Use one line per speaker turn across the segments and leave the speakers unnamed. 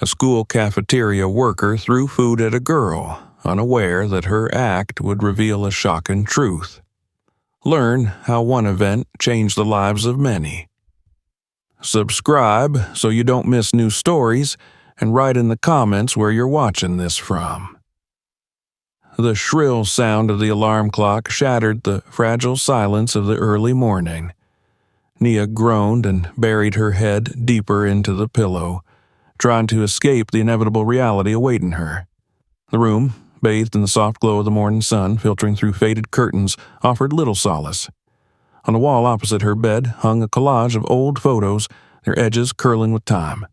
A school cafeteria worker threw food at a girl, unaware that her act would reveal a shocking truth. Learn how one event changed the lives of many. Subscribe so you don't miss new stories, and write in the comments where you're watching this from. The shrill sound of the alarm clock shattered the fragile silence of the early morning. Nia groaned and buried her head deeper into the pillow, trying to escape the inevitable reality awaiting her. The room, bathed in the soft glow of the morning sun filtering through faded curtains, offered little solace. On the wall opposite her bed hung a collage of old photos, their edges curling with time.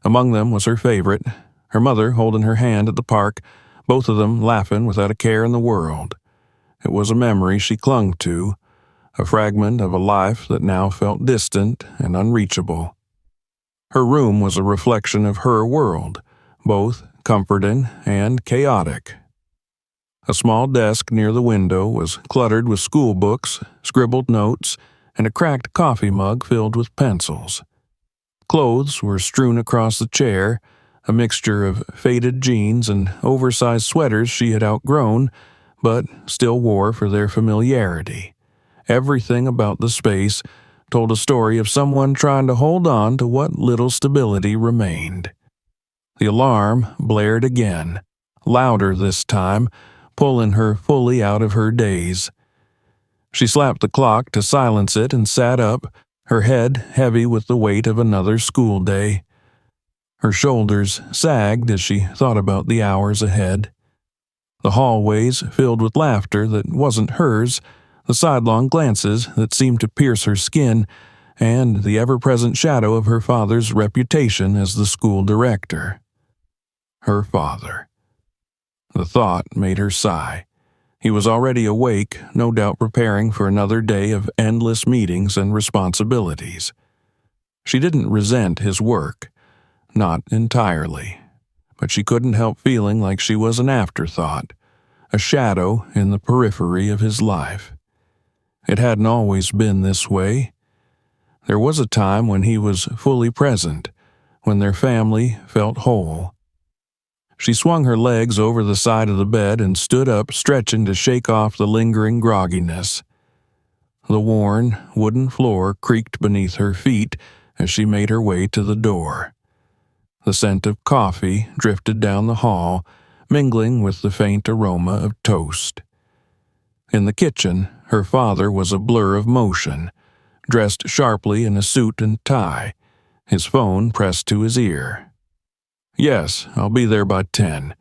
Among them was her favorite, her mother holding her hand at the park, both of them laughing without a care in the world. It was a memory she clung to, a fragment of a life that now felt distant and unreachable. Her room was a reflection of her world, both comforting and chaotic. A small desk near the window was cluttered with school books, scribbled notes, and a cracked coffee mug filled with pencils. Clothes were strewn across the chair, a mixture of faded jeans and oversized sweaters she had outgrown, but still wore for their familiarity. Everything about the space told a story of someone trying to hold on to what little stability remained. The alarm blared again, louder this time, pulling her fully out of her daze. She slapped the clock to silence it and sat up, her head heavy with the weight of another school day. Her shoulders sagged as she thought about the hours ahead. The hallways filled with laughter that wasn't hers, the sidelong glances that seemed to pierce her skin, and the ever-present shadow of her father's reputation as the school director. Her father. The thought made her sigh. He was already awake, no doubt preparing for another day of endless meetings and responsibilities. She didn't resent his work. Not entirely. But she couldn't help feeling like she was an afterthought, a shadow in the periphery of his life. It hadn't always been this way. There was a time when he was fully present, when their family felt whole. She swung her legs over the side of the bed and stood up, stretching to shake off the lingering grogginess. The worn, wooden floor creaked beneath her feet as she made her way to the door. The scent of coffee drifted down the hall, mingling with the faint aroma of toast. In the kitchen, her father was a blur of motion, dressed sharply in a suit and tie, his phone pressed to his ear. "Yes, I'll be there by 10.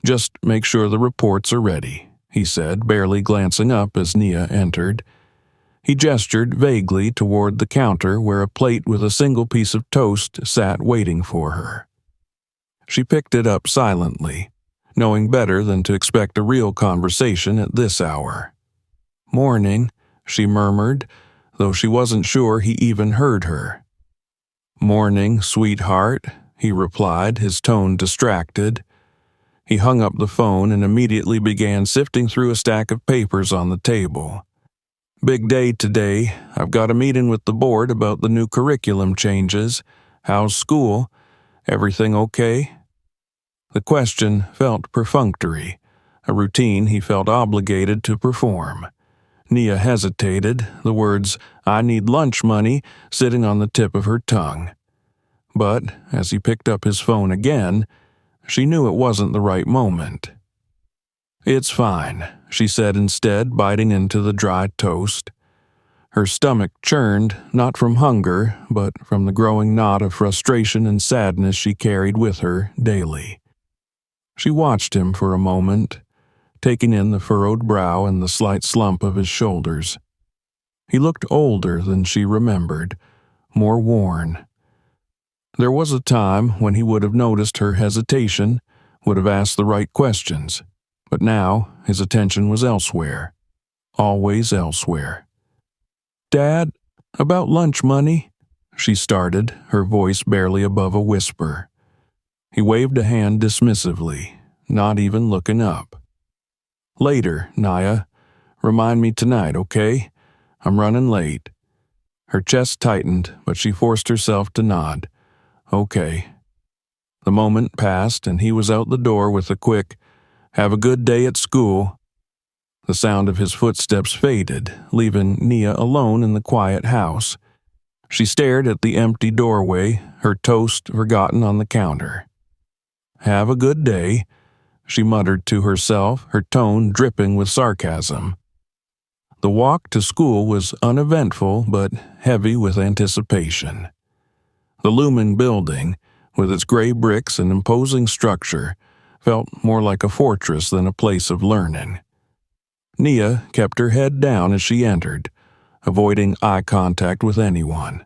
Just make sure the reports are ready," he said, barely glancing up as Nia entered. He gestured vaguely toward the counter where a plate with a single piece of toast sat waiting for her. She picked it up silently, knowing better than to expect a real conversation at this hour. "Morning," she murmured, though she wasn't sure he even heard her. "Morning, sweetheart," he replied, his tone distracted. He hung up the phone and immediately began sifting through a stack of papers on the table. "Big day today. I've got a meeting with the board about the new curriculum changes. How's school? Everything okay?" The question felt perfunctory, a routine he felt obligated to perform. Nia hesitated, the words, "I need lunch money," sitting on the tip of her tongue. But as he picked up his phone again, she knew it wasn't the right moment. "It's fine," she said instead, biting into the dry toast. Her stomach churned, not from hunger, but from the growing knot of frustration and sadness she carried with her daily. She watched him for a moment, taking in the furrowed brow and the slight slump of his shoulders. He looked older than she remembered, more worn. There was a time when he would have noticed her hesitation, would have asked the right questions, but now his attention was elsewhere, always elsewhere. "Dad, about lunch money," she started, her voice barely above a whisper. He waved a hand dismissively, not even looking up. "Later, Nia. Remind me tonight, okay? I'm running late." Her chest tightened, but she forced herself to nod. "Okay." The moment passed, and he was out the door with a quick, "Have a good day at school." The sound of his footsteps faded, leaving Nia alone in the quiet house. She stared at the empty doorway, her toast forgotten on the counter. "Have a good day," she muttered to herself, her tone dripping with sarcasm. The walk to school was uneventful but heavy with anticipation. The looming building, with its gray bricks and imposing structure, felt more like a fortress than a place of learning. Nia kept her head down as she entered, avoiding eye contact with anyone.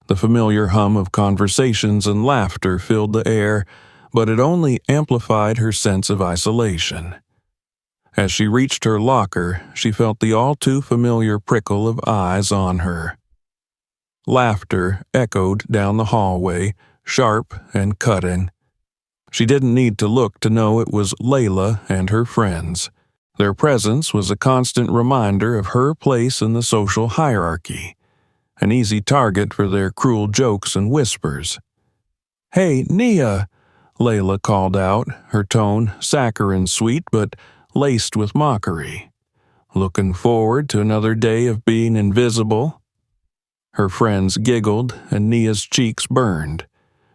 The familiar hum of conversations and laughter filled the air, but it only amplified her sense of isolation. As she reached her locker, she felt the all-too-familiar prickle of eyes on her. Laughter echoed down the hallway, sharp and cutting. She didn't need to look to know it was Layla and her friends. Their presence was a constant reminder of her place in the social hierarchy, an easy target for their cruel jokes and whispers. "Hey, Nia!" Layla called out, her tone saccharine sweet but laced with mockery. "Looking forward to another day of being invisible?" Her friends giggled, and Nia's cheeks burned.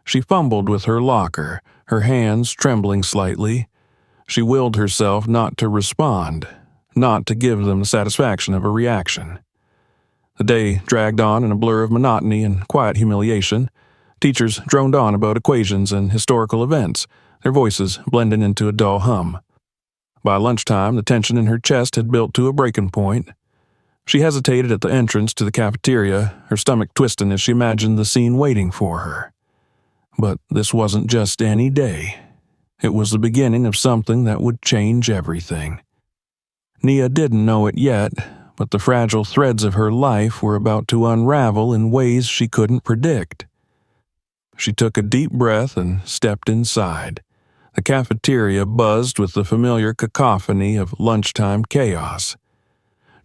She fumbled with her locker, her hands trembling slightly. She willed herself not to respond, not to give them the satisfaction of a reaction. The day dragged on in a blur of monotony and quiet humiliation. Teachers droned on about equations and historical events, their voices blending into a dull hum. By lunchtime, the tension in her chest had built to a breaking point. She hesitated at the entrance to the cafeteria, her stomach twisting as she imagined the scene waiting for her. But this wasn't just any day. It was the beginning of something that would change everything. Nia didn't know it yet, but the fragile threads of her life were about to unravel in ways she couldn't predict. She took a deep breath and stepped inside. The cafeteria buzzed with the familiar cacophony of lunchtime chaos.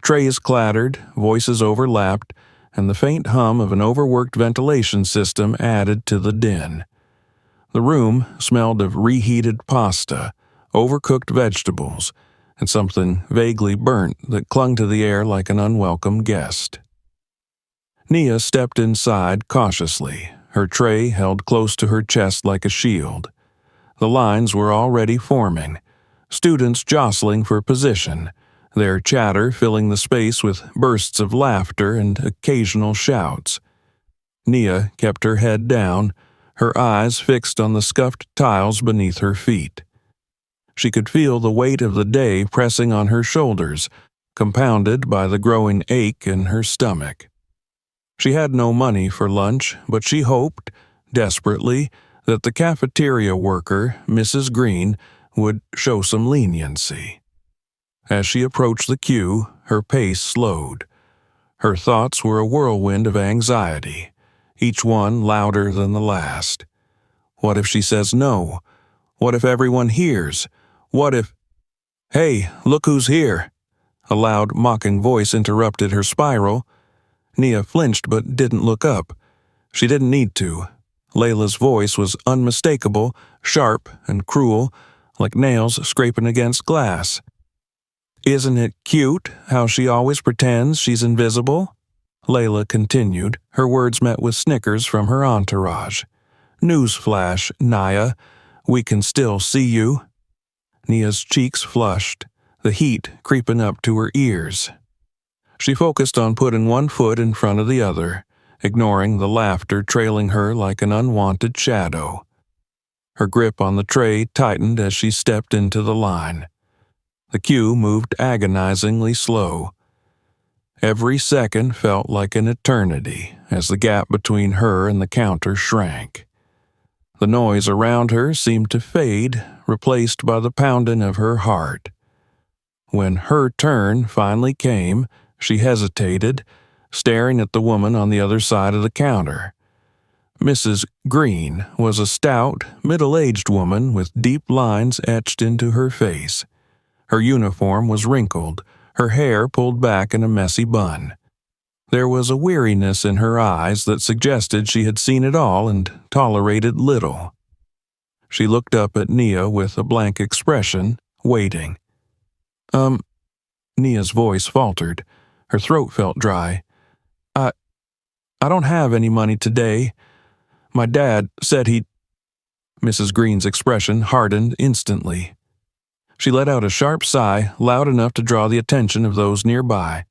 Trays clattered, voices overlapped, and the faint hum of an overworked ventilation system added to the din. The room smelled of reheated pasta, overcooked vegetables, and something vaguely burnt that clung to the air like an unwelcome guest. Nia stepped inside cautiously, her tray held close to her chest like a shield. The lines were already forming, students jostling for position, their chatter filling the space with bursts of laughter and occasional shouts. Nia kept her head down, her eyes fixed on the scuffed tiles beneath her feet. She could feel the weight of the day pressing on her shoulders, compounded by the growing ache in her stomach. She had no money for lunch, but she hoped, desperately, that the cafeteria worker, Mrs. Green, would show some leniency. As she approached the queue, her pace slowed. Her thoughts were a whirlwind of anxiety, each one louder than the last. What if she says no? What if everyone hears? What if— "Hey, look who's here!" A loud, mocking voice interrupted her spiral. Nia flinched but didn't look up. She didn't need to. Layla's voice was unmistakable, sharp and cruel, like nails scraping against glass. "Isn't it cute how she always pretends she's invisible?" Layla continued, her words met with snickers from her entourage. "Newsflash, Nia, we can still see you." Nia's cheeks flushed, the heat creeping up to her ears. She focused on putting one foot in front of the other, ignoring the laughter trailing her like an unwanted shadow. Her grip on the tray tightened as she stepped into the line. The queue moved agonizingly slow. Every second felt like an eternity as the gap between her and the counter shrank. The noise around her seemed to fade, replaced by the pounding of her heart. When her turn finally came, she hesitated, staring at the woman on the other side of the counter. Mrs. Green was a stout, middle-aged woman with deep lines etched into her face. Her uniform was wrinkled, her hair pulled back in a messy bun. There was a weariness in her eyes that suggested she had seen it all and tolerated little. She looked up at Nia with a blank expression, waiting. Nia's voice faltered. Her throat felt dry. I don't have any money today. My dad said he'd—" Mrs. Green's expression hardened instantly. She let out a sharp sigh, loud enough to draw the attention of those nearby.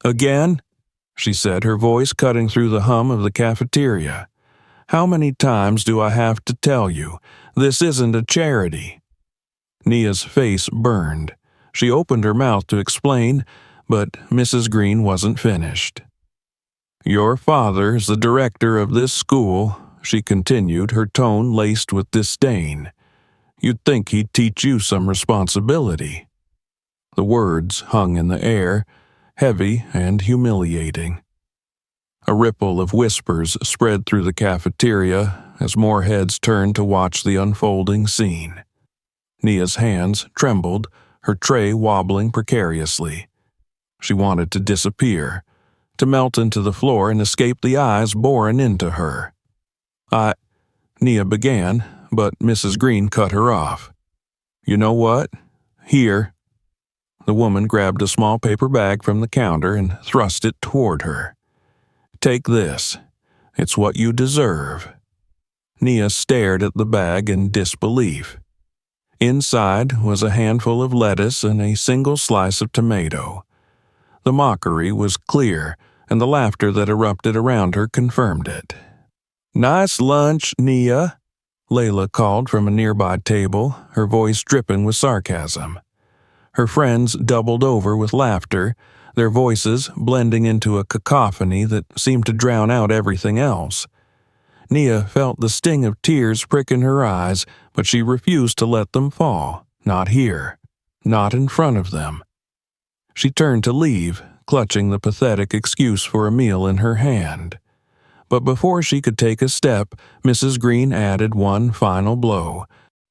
"Again?" she said, her voice cutting through the hum of the cafeteria. "How many times do I have to tell you? This isn't a charity." Nia's face burned. She opened her mouth to explain, but Mrs. Green wasn't finished. "Your father's the director of this school," she continued, her tone laced with disdain. "You'd think he'd teach you some responsibility." The words hung in the air, heavy and humiliating. A ripple of whispers spread through the cafeteria as more heads turned to watch the unfolding scene. Nia's hands trembled, her tray wobbling precariously. She wanted to disappear, to melt into the floor and escape the eyes boring into her. Nia began, but Mrs. Green cut her off. "You know what? Here." The woman grabbed a small paper bag from the counter and thrust it toward her. "Take this. It's what you deserve." Nia stared at the bag in disbelief. Inside was a handful of lettuce and a single slice of tomato. The mockery was clear, and the laughter that erupted around her confirmed it. "Nice lunch, Nia," Layla called from a nearby table, her voice dripping with sarcasm. Her friends doubled over with laughter, their voices blending into a cacophony that seemed to drown out everything else. Nia felt the sting of tears prick in her eyes, but she refused to let them fall, not here, not in front of them. She turned to leave, clutching the pathetic excuse for a meal in her hand. But before she could take a step, Mrs. Green added one final blow.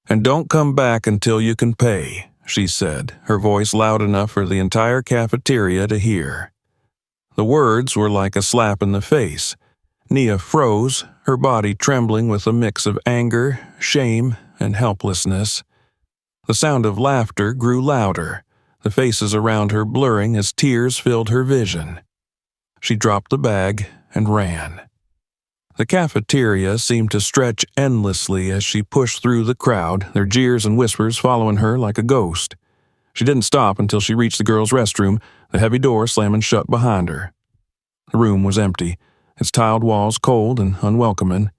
"And don't come back until you can pay," she said, her voice loud enough for the entire cafeteria to hear. The words were like a slap in the face. Nia froze, her body trembling with a mix of anger, shame, and helplessness. The sound of laughter grew louder, the faces around her blurring as tears filled her vision. She dropped the bag and ran. The cafeteria seemed to stretch endlessly as she pushed through the crowd, their jeers and whispers following her like a ghost. She didn't stop until she reached the girls' restroom, the heavy door slamming shut behind her. The room was empty, its tiled walls cold and unwelcoming.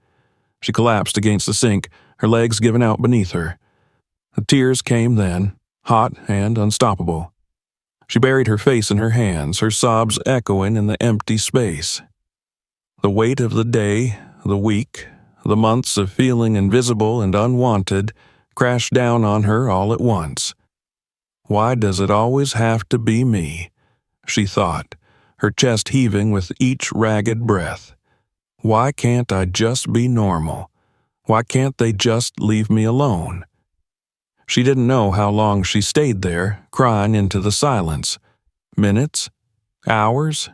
She collapsed against the sink, her legs giving out beneath her. The tears came then, hot and unstoppable. She buried her face in her hands, her sobs echoing in the empty space. The weight of the day, the week, the months of feeling invisible and unwanted crashed down on her all at once. "Why does it always have to be me?" she thought, her chest heaving with each ragged breath. "Why can't I just be normal? Why can't they just leave me alone?" She didn't know how long she stayed there, crying into the silence. Minutes? Hours?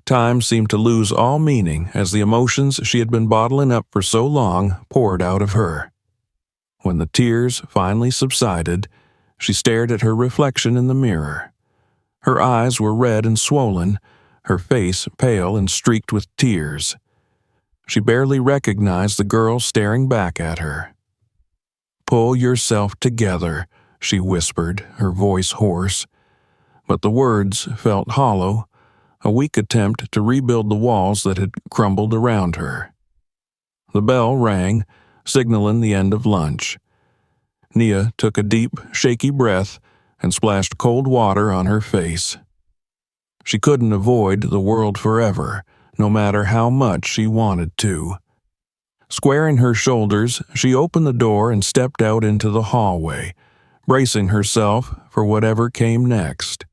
Time seemed to lose all meaning as the emotions she had been bottling up for so long poured out of her. When the tears finally subsided, she stared at her reflection in the mirror. Her eyes were red and swollen, her face pale and streaked with tears. She barely recognized the girl staring back at her. "Pull yourself together," she whispered, her voice hoarse. But the words felt hollow, a weak attempt to rebuild the walls that had crumbled around her. The bell rang, signaling the end of lunch. Nia took a deep, shaky breath and splashed cold water on her face. She couldn't avoid the world forever, no matter how much she wanted to. Squaring her shoulders, she opened the door and stepped out into the hallway, bracing herself for whatever came next.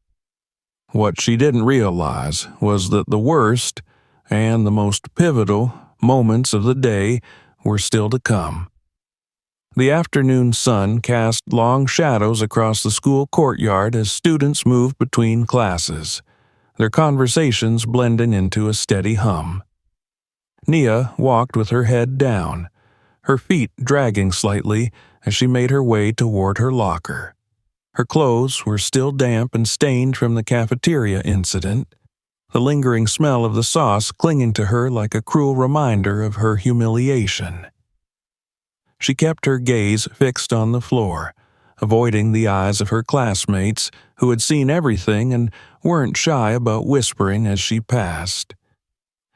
What she didn't realize was that the worst and the most pivotal moments of the day were still to come. The afternoon sun cast long shadows across the school courtyard as students moved between classes, their conversations blending into a steady hum. Nia walked with her head down, her feet dragging slightly as she made her way toward her locker. Her clothes were still damp and stained from the cafeteria incident, the lingering smell of the sauce clinging to her like a cruel reminder of her humiliation. She kept her gaze fixed on the floor, avoiding the eyes of her classmates who had seen everything and weren't shy about whispering as she passed.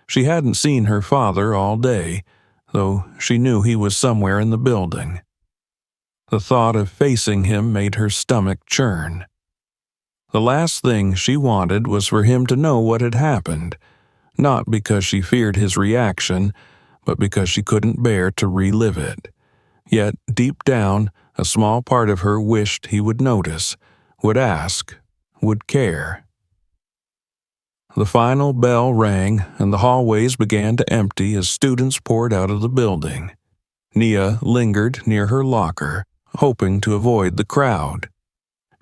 She hadn't seen her father all day, though she knew he was somewhere in the building. The thought of facing him made her stomach churn. The last thing she wanted was for him to know what had happened, not because she feared his reaction, but because she couldn't bear to relive it. Yet, deep down, a small part of her wished he would notice, would ask, would care. The final bell rang, and the hallways began to empty as students poured out of the building. Nia lingered near her locker, hoping to avoid the crowd.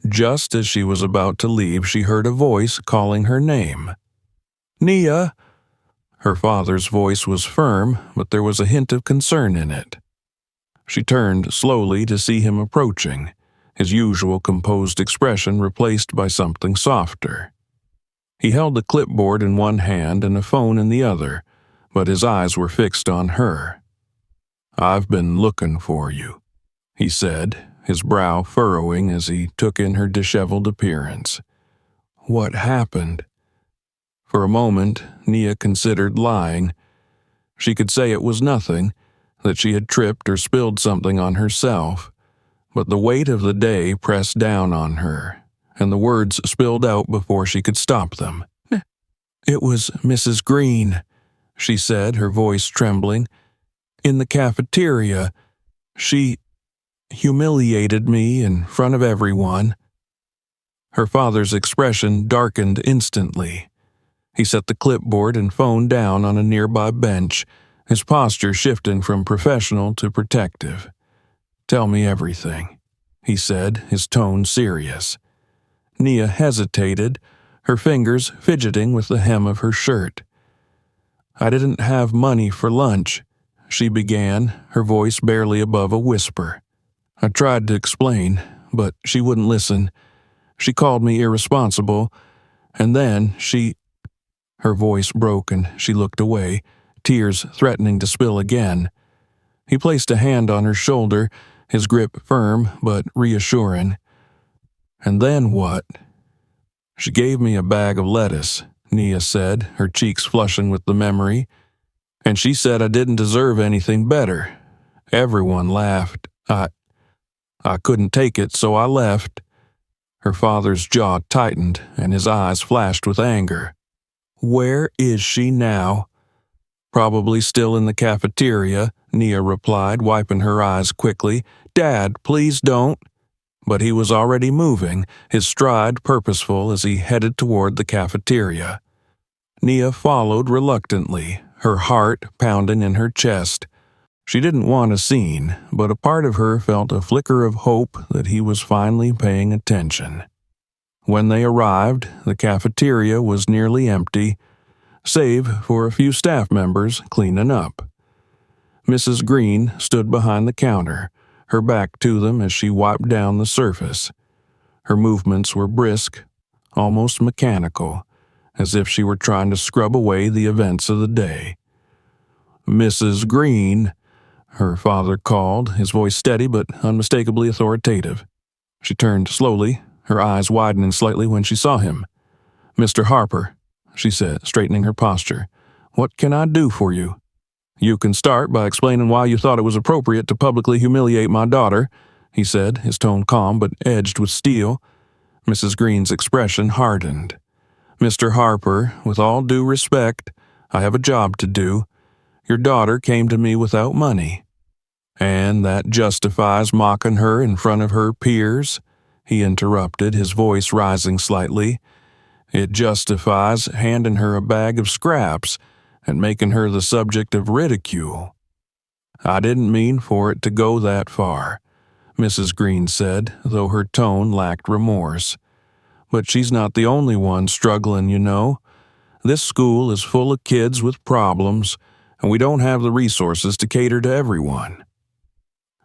Just as she was about to leave, she heard a voice calling her name. "Nia!" Her father's voice was firm, but there was a hint of concern in it. She turned slowly to see him approaching, his usual composed expression replaced by something softer. He held a clipboard in one hand and a phone in the other, but his eyes were fixed on her. "I've been looking for you," he said, his brow furrowing as he took in her disheveled appearance. What happened? For a moment, Nia considered lying. She could say it was nothing, that she had tripped or spilled something on herself, but the weight of the day pressed down on her, and the words spilled out before she could stop them. "It was Mrs. Green," she said, her voice trembling. "In the cafeteria. She humiliated me in front of everyone." Her father's expression darkened instantly. He set the clipboard and phone down on a nearby bench, his posture shifting from professional to protective. "Tell me everything," he said, his tone serious. Nia hesitated, her fingers fidgeting with the hem of her shirt. "I didn't have money for lunch," she began, her voice barely above a whisper. "I tried to explain, but she wouldn't listen. She called me irresponsible, and then Her voice broke and she looked away, tears threatening to spill again. He placed a hand on her shoulder, his grip firm but reassuring. "And then what?" "She gave me a bag of lettuce," Nia said, her cheeks flushing with the memory. "And she said I didn't deserve anything better. Everyone laughed. I couldn't take it, so I left." Her father's jaw tightened and his eyes flashed with anger. "Where is she now?" "Probably still in the cafeteria," Nia replied, wiping her eyes quickly. "Dad, please don't." But he was already moving, his stride purposeful as he headed toward the cafeteria. Nia followed reluctantly, her heart pounding in her chest. She didn't want a scene, but a part of her felt a flicker of hope that he was finally paying attention. When they arrived, the cafeteria was nearly empty, save for a few staff members cleaning up. Mrs. Green stood behind the counter, her back to them as she wiped down the surface. Her movements were brisk, almost mechanical, as if she were trying to scrub away the events of the day. "Mrs. Green," her father called, his voice steady but unmistakably authoritative. She turned slowly, her eyes widening slightly when she saw him. "Mr. Harper," she said, straightening her posture, "what can I do for you?" "You can start by explaining why you thought it was appropriate to publicly humiliate my daughter," he said, his tone calm but edged with steel. Mrs. Green's expression hardened. "Mr. Harper, with all due respect, I have a job to do. Your daughter came to me without money." "And that justifies mocking her in front of her peers?" he interrupted, his voice rising slightly. "It justifies handing her a bag of scraps and making her the subject of ridicule." "I didn't mean for it to go that far," Mrs. Green said, though her tone lacked remorse. "But she's not the only one struggling, you know. This school is full of kids with problems, and we don't have the resources to cater to everyone."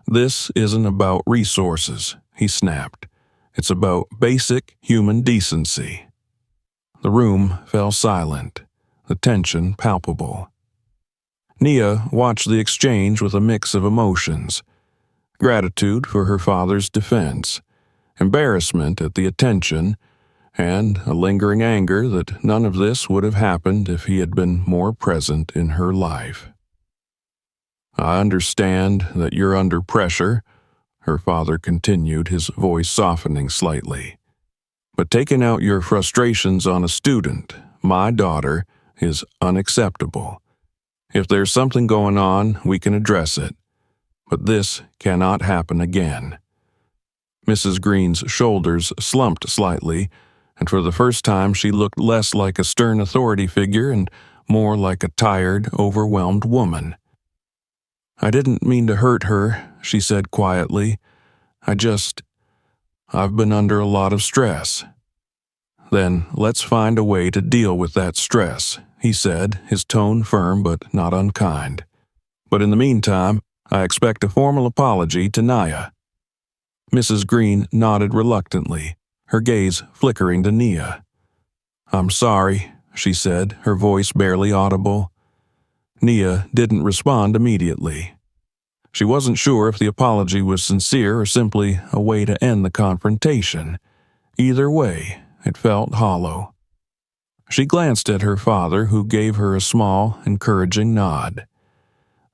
"This isn't about resources," he snapped. "It's about basic human decency." The room fell silent, the tension palpable. Nia watched the exchange with a mix of emotions: gratitude for her father's defense, embarrassment at the attention, and a lingering anger that none of this would have happened if he had been more present in her life. "I understand that you're under pressure," her father continued, his voice softening slightly. "But taking out your frustrations on a student, my daughter, is unacceptable. If there's something going on, we can address it. But this cannot happen again." Mrs. Green's shoulders slumped slightly, and for the first time she looked less like a stern authority figure and more like a tired, overwhelmed woman. "I didn't mean to hurt her," she said quietly. I've been under a lot of stress." "Then let's find a way to deal with that stress," he said, his tone firm but not unkind. "But in the meantime, I expect a formal apology to Nia." Mrs. Green nodded reluctantly, her gaze flickering to Nia. "I'm sorry," she said, her voice barely audible. Nia didn't respond immediately. She wasn't sure if the apology was sincere or simply a way to end the confrontation. Either way, it felt hollow. She glanced at her father, who gave her a small, encouraging nod.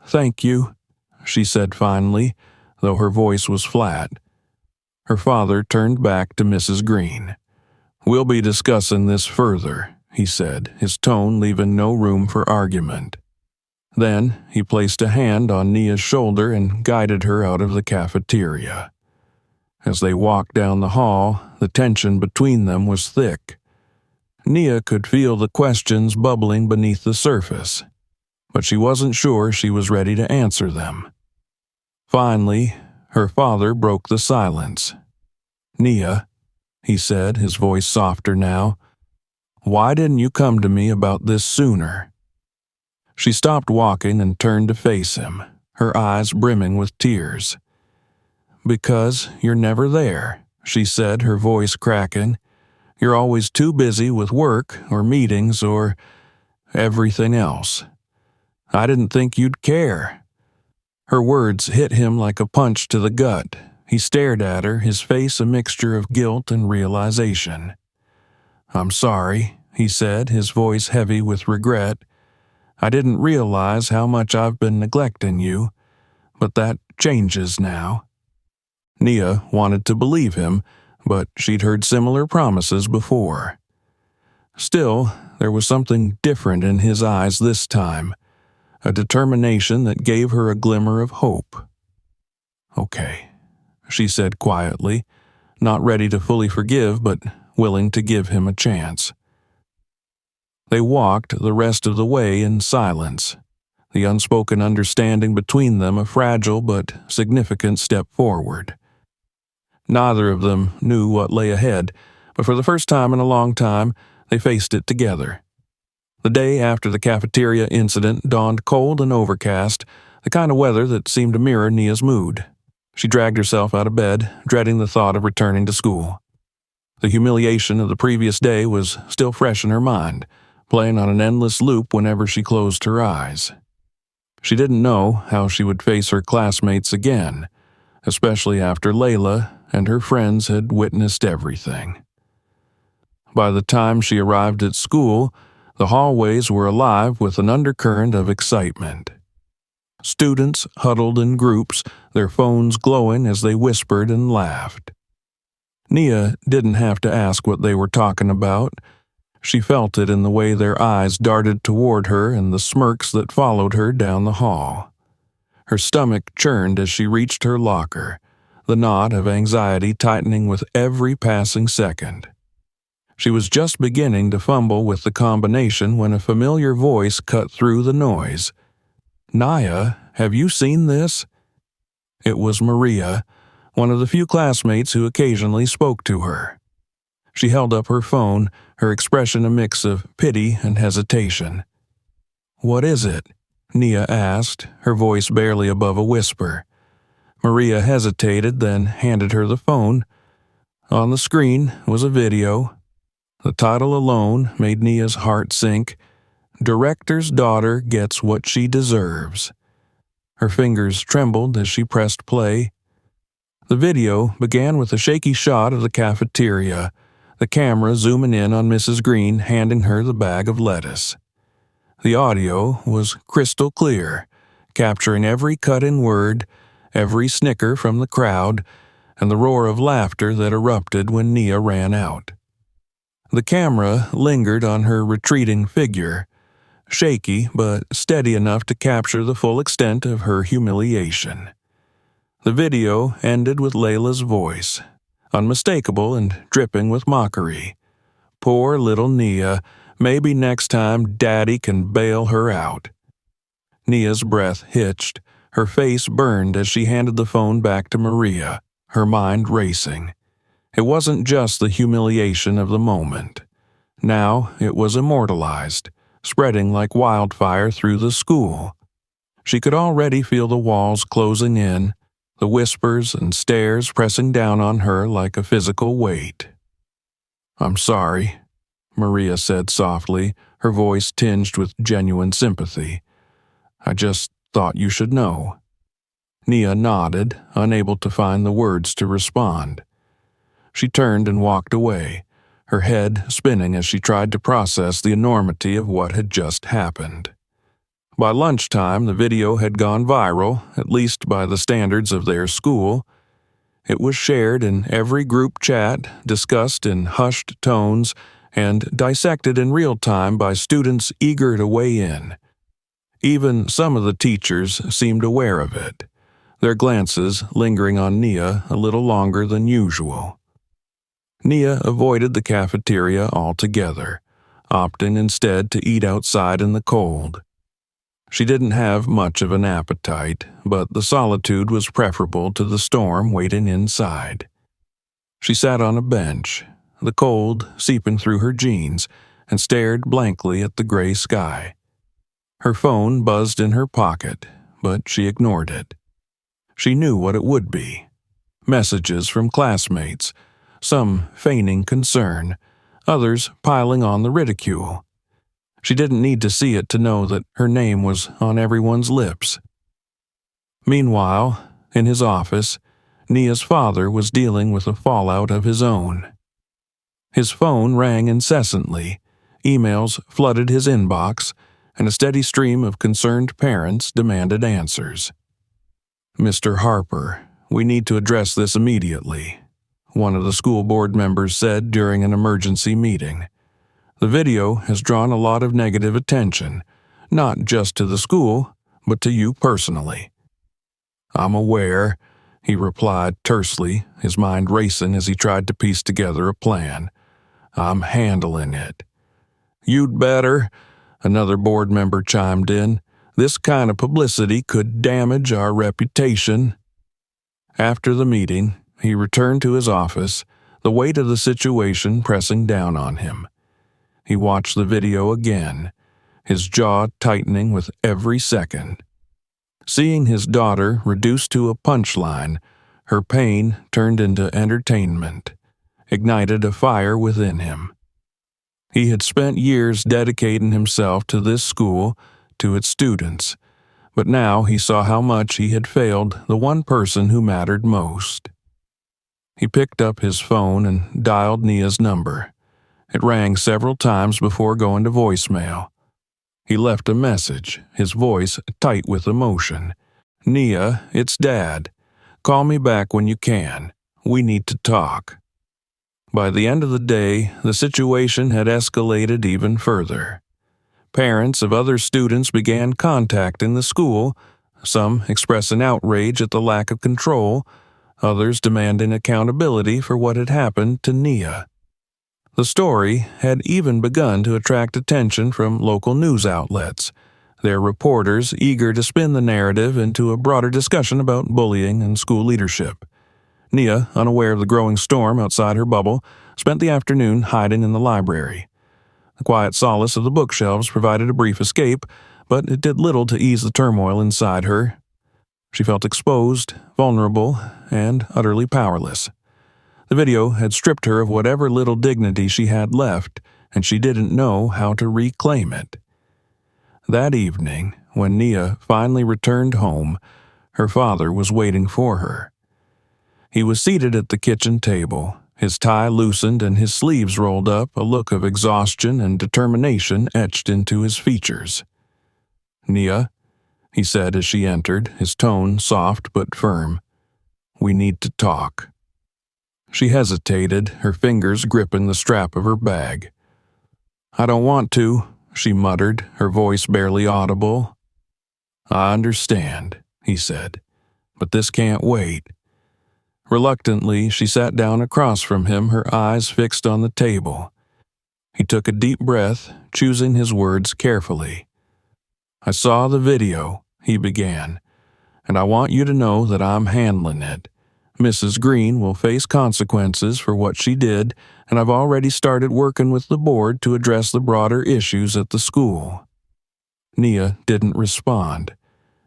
"Thank you," she said finally, though her voice was flat. Her father turned back to Mrs. Green. "We'll be discussing this further," he said, his tone leaving no room for argument. Then he placed a hand on Nia's shoulder and guided her out of the cafeteria. As they walked down the hall, the tension between them was thick. Nia could feel the questions bubbling beneath the surface, but she wasn't sure she was ready to answer them. Finally, her father broke the silence. "Nia," he said, his voice softer now, "why didn't you come to me about this sooner?" She stopped walking and turned to face him, her eyes brimming with tears. "Because you're never there," she said, her voice cracking. "You're always too busy with work or meetings or everything else. I didn't think you'd care." Her words hit him like a punch to the gut. He stared at her, his face a mixture of guilt and realization. "I'm sorry," he said, his voice heavy with regret. "I didn't realize how much I've been neglecting you, but that changes now." Nia wanted to believe him, but she'd heard similar promises before. Still, there was something different in his eyes this time, a determination that gave her a glimmer of hope. "Okay," she said quietly, not ready to fully forgive but willing to give him a chance. They walked the rest of the way in silence, the unspoken understanding between them a fragile but significant step forward. Neither of them knew what lay ahead, but for the first time in a long time, they faced it together. The day after the cafeteria incident dawned cold and overcast, the kind of weather that seemed to mirror Nia's mood. She dragged herself out of bed, dreading the thought of returning to school. The humiliation of the previous day was still fresh in her mind, playing on an endless loop whenever she closed her eyes. She didn't know how she would face her classmates again, especially after Layla and her friends had witnessed everything. By the time she arrived at school, the hallways were alive with an undercurrent of excitement. Students huddled in groups, their phones glowing as they whispered and laughed. Nia didn't have to ask what they were talking about. She felt it in the way their eyes darted toward her and the smirks that followed her down the hall. Her stomach churned as she reached her locker, the knot of anxiety tightening with every passing second. She was just beginning to fumble with the combination when a familiar voice cut through the noise. "Nia, have you seen this?" It was Maria, one of the few classmates who occasionally spoke to her. She held up her phone, her expression a mix of pity and hesitation. "What is it?" Nia asked, her voice barely above a whisper. Maria hesitated, then handed her the phone. On the screen was a video. The title alone made Nia's heart sink. Director's daughter gets what she deserves. Her fingers trembled as she pressed play. The video began with a shaky shot of the cafeteria, the camera zooming in on Mrs. Green handing her the bag of lettuce. The audio was crystal clear, capturing every cut-in word, every snicker from the crowd, and the roar of laughter that erupted when Nia ran out. The camera lingered on her retreating figure, shaky but steady enough to capture the full extent of her humiliation. The video ended with Layla's voice, unmistakable and dripping with mockery. Poor little Nia, maybe next time Daddy can bail her out. Nia's breath hitched, her face burned as she handed the phone back to Maria, her mind racing. It wasn't just the humiliation of the moment. Now it was immortalized, spreading like wildfire through the school. She could already feel the walls closing in, the whispers and stares pressing down on her like a physical weight. "I'm sorry," Maria said softly, her voice tinged with genuine sympathy. "I just thought you should know." Nia nodded, unable to find the words to respond. She turned and walked away, her head spinning as she tried to process the enormity of what had just happened. By lunchtime, the video had gone viral, at least by the standards of their school. It was shared in every group chat, discussed in hushed tones, and dissected in real time by students eager to weigh in. Even some of the teachers seemed aware of it, their glances lingering on Nia a little longer than usual. Nia avoided the cafeteria altogether, opting instead to eat outside in the cold. She didn't have much of an appetite, but the solitude was preferable to the storm waiting inside. She sat on a bench, the cold seeping through her jeans, and stared blankly at the gray sky. Her phone buzzed in her pocket, but she ignored it. She knew what it would be. Messages from classmates, some feigning concern, others piling on the ridicule. She didn't need to see it to know that her name was on everyone's lips. Meanwhile, in his office, Nia's father was dealing with the fallout of his own. His phone rang incessantly, emails flooded his inbox, and a steady stream of concerned parents demanded answers. "Mr. Harper, we need to address this immediately," one of the school board members said during an emergency meeting. "The video has drawn a lot of negative attention, not just to the school, but to you personally." "I'm aware," he replied tersely, his mind racing as he tried to piece together a plan. "I'm handling it." "You'd better," another board member chimed in. "This kind of publicity could damage our reputation." After the meeting, he returned to his office, the weight of the situation pressing down on him. He watched the video again, his jaw tightening with every second. Seeing his daughter reduced to a punchline, her pain turned into entertainment, ignited a fire within him. He had spent years dedicating himself to this school, to its students, but now he saw how much he had failed the one person who mattered most. He picked up his phone and dialed Nia's number. It rang several times before going to voicemail. He left a message, his voice tight with emotion. "Nia, it's Dad. Call me back when you can. We need to talk." By the end of the day, the situation had escalated even further. Parents of other students began contacting the school, some expressing outrage at the lack of control, others demanding accountability for what had happened to Nia. The story had even begun to attract attention from local news outlets, their reporters eager to spin the narrative into a broader discussion about bullying and school leadership. Nia, unaware of the growing storm outside her bubble, spent the afternoon hiding in the library. The quiet solace of the bookshelves provided a brief escape, but it did little to ease the turmoil inside her. She felt exposed, vulnerable, and utterly powerless. The video had stripped her of whatever little dignity she had left, and she didn't know how to reclaim it. That evening, when Nia finally returned home, her father was waiting for her. He was seated at the kitchen table, his tie loosened and his sleeves rolled up, a look of exhaustion and determination etched into his features. "Nia," he said as she entered, his tone soft but firm, "we need to talk." She hesitated, her fingers gripping the strap of her bag. "I don't want to," she muttered, her voice barely audible. "I understand," he said, "but this can't wait." Reluctantly, she sat down across from him, her eyes fixed on the table. He took a deep breath, choosing his words carefully. "I saw the video," he began, "and I want you to know that I'm handling it. Mrs. Green will face consequences for what she did, and I've already started working with the board to address the broader issues at the school." Nia didn't respond.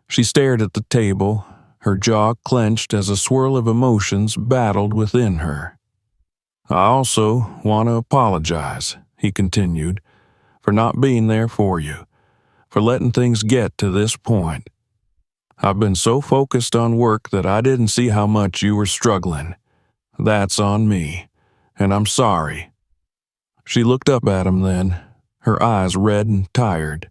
She stared at the table, her jaw clenched as a swirl of emotions battled within her. "I also want to apologize," he continued, "for not being there for you, for letting things get to this point. I've been so focused on work that I didn't see how much you were struggling. That's on me, and I'm sorry." She looked up at him then, her eyes red and tired.